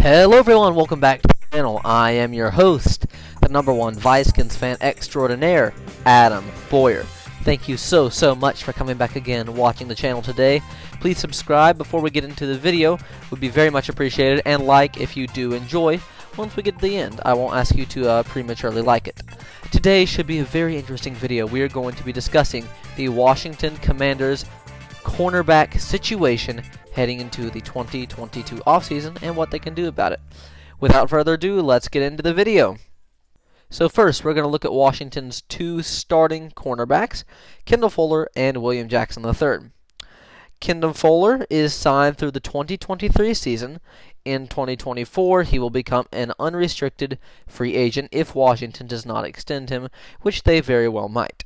Hello everyone, welcome back to the channel. I am your host, the #1 Vikings fan extraordinaire, Adam Boyer. Thank you so much for coming back again, watching the channel today. Please subscribe before we get into the video, would be very much appreciated, and like if you do enjoy. Once we get to the end, I won't ask you to prematurely like it. Today should be a very interesting video. We are going to be discussing the Washington Commanders cornerback situation heading into the 2022 offseason and what they can do about it. Without further ado, let's get into the video. So first, we're going to look at Washington's two starting cornerbacks, Kendall Fuller and William Jackson III. Kendall Fuller is signed through the 2023 season. In 2024, he will become an unrestricted free agent if Washington does not extend him, which they very well might.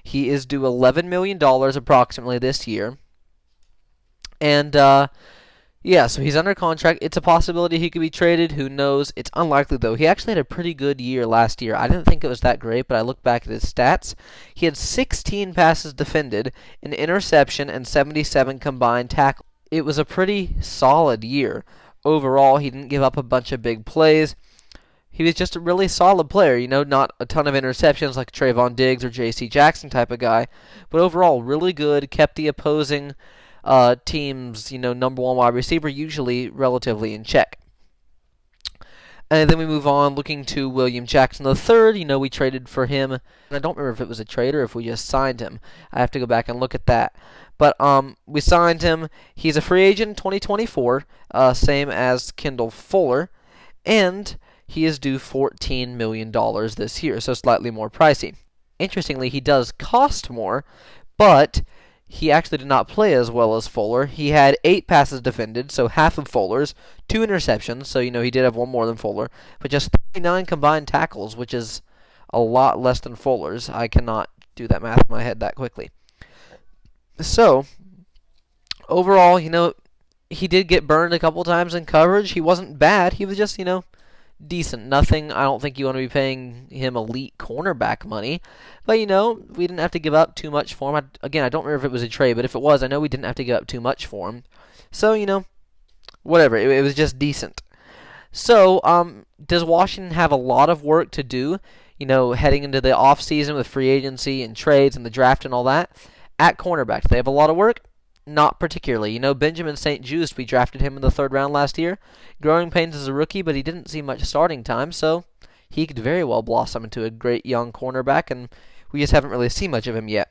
He is due $11 million approximately this year. And, yeah, so he's under contract. It's a possibility he could be traded. Who knows? It's unlikely, though. He actually had a pretty good year last year. I didn't think it was that great, but I looked back at his stats. He had 16 passes defended, an interception, and 77 combined tackles. It was a pretty solid year. Overall, he didn't give up a bunch of big plays. He was just a really solid player, you know, not a ton of interceptions like Trayvon Diggs or J.C. Jackson type of guy, but overall really good, kept the opposing team's, #1 wide receiver usually relatively in check. And then we move on looking to William Jackson III. We traded for him. And I don't remember if it was a trade or if we just signed him. I have to go back and look at that. But we signed him. He's a free agent in 2024, same as Kendall Fuller. And he is due $14 million this year, so slightly more pricey. Interestingly, he does cost more, but he actually did not play as well as Fuller. He had 8 passes defended, so half of Fuller's, 2 interceptions, so he did have one more than Fuller, but just 39 combined tackles, which is a lot less than Fuller's. I cannot do that math in my head that quickly. So, overall, he did get burned a couple times in coverage. He wasn't bad. He was just, decent. Nothing, I don't think you want to be paying him elite cornerback money. But, we didn't have to give up too much for him. Again, I don't remember if it was a trade, but if it was, I know we didn't have to give up too much for him. So, whatever. It was just decent. So, does Washington have a lot of work to do, heading into the offseason with free agency and trades and the draft and all that? At cornerback, do they have a lot of work? Not particularly. Benjamin St. Juste, we drafted him in the 3rd round last year. Growing pains as a rookie, but he didn't see much starting time, so he could very well blossom into a great young cornerback, and we just haven't really seen much of him yet.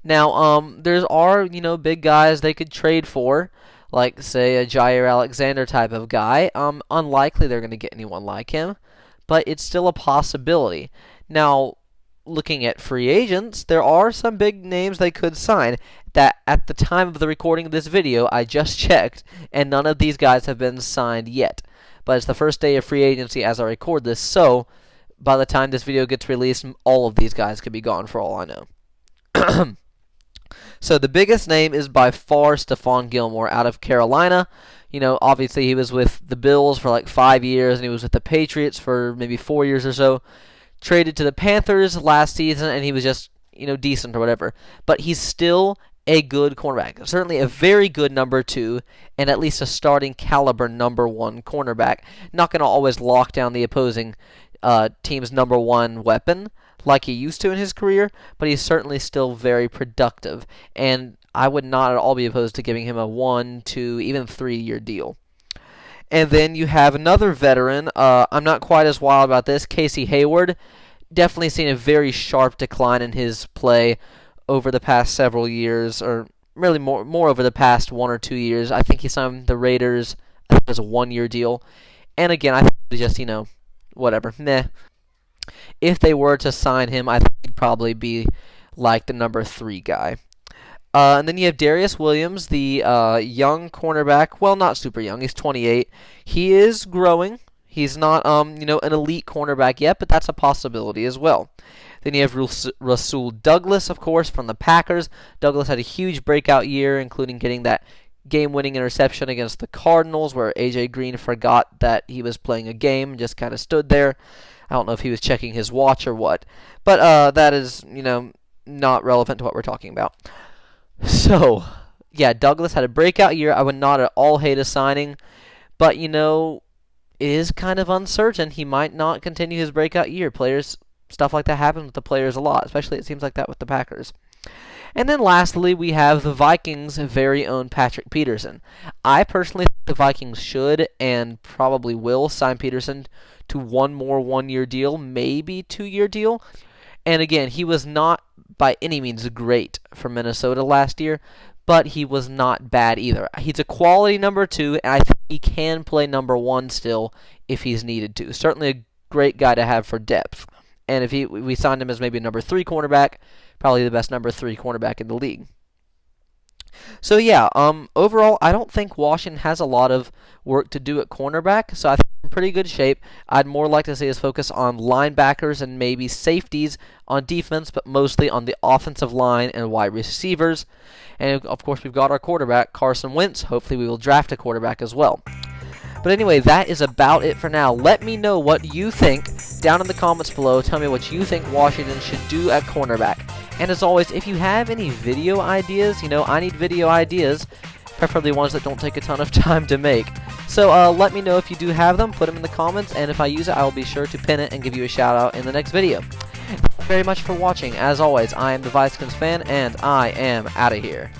Now, there are, big guys they could trade for, like, say, a Jair Alexander type of guy. Unlikely they're going to get anyone like him, but it's still a possibility. Now, looking at free agents, there are some big names they could sign that at the time of the recording of this video, I just checked, and none of these guys have been signed yet. But it's the first day of free agency as I record this, so by the time this video gets released, all of these guys could be gone for all I know. So the biggest name is by far Stephon Gilmore out of Carolina. Obviously he was with the Bills for like 5 years, and he was with the Patriots for maybe 4 years or so. Traded to the Panthers last season, and he was just, decent or whatever. But he's still a good cornerback. Certainly a very good #2, and at least a starting caliber #1 cornerback. Not going to always lock down the opposing team's #1 weapon like he used to in his career, but he's certainly still very productive. And I would not at all be opposed to giving him a 1, 2, even 3-year deal. And then you have another veteran. I'm not quite as wild about this. Casey Hayward. Definitely seen a very sharp decline in his play over the past several years, or really more over the past 1 or 2 years. I think he signed the Raiders. I think it was a 1-year deal. And again, I think it was just, whatever. Meh. If they were to sign him, I think he'd probably be like the #3 guy. And then you have Darius Williams, the young cornerback. Well, not super young. He's 28. He is growing. He's not, an elite cornerback yet, but that's a possibility as well. Then you have Rasul Douglas, of course, from the Packers. Douglas had a huge breakout year, including getting that game-winning interception against the Cardinals, where A.J. Green forgot that he was playing a game and just kind of stood there. I don't know if he was checking his watch or what. But that is, not relevant to what we're talking about. So, yeah, Douglas had a breakout year. I would not at all hate a signing. But, you know, it is kind of uncertain. He might not continue his breakout year. Stuff like that happens with the players a lot, especially it seems like that with the Packers. And then lastly, we have the Vikings' very own Patrick Peterson. I personally think the Vikings should and probably will sign Peterson to one more one-year deal, maybe two-year deal. And again, he was not by any means great for Minnesota last year, but he was not bad either. He's a quality number 2, and I think he can play number 1 still if he's needed to. Certainly a great guy to have for depth. And if we signed him as maybe a number 3 cornerback, probably the best number 3 cornerback in the league. So yeah, overall, I don't think Washington has a lot of work to do at cornerback, so I think in pretty good shape. I'd more like to see us focus on linebackers and maybe safeties on defense, but mostly on the offensive line and wide receivers. And of course, we've got our quarterback, Carson Wentz. Hopefully, we will draft a quarterback as well. But anyway, that is about it for now. Let me know what you think down in the comments below. Tell me what you think Washington should do at cornerback. And as always, if you have any video ideas, I need video ideas, preferably ones that don't take a ton of time to make. So let me know if you do have them, put them in the comments, and if I use it, I will be sure to pin it and give you a shout out in the next video. Thank you very much for watching. As always, I am the Vikings fan, and I am out of here.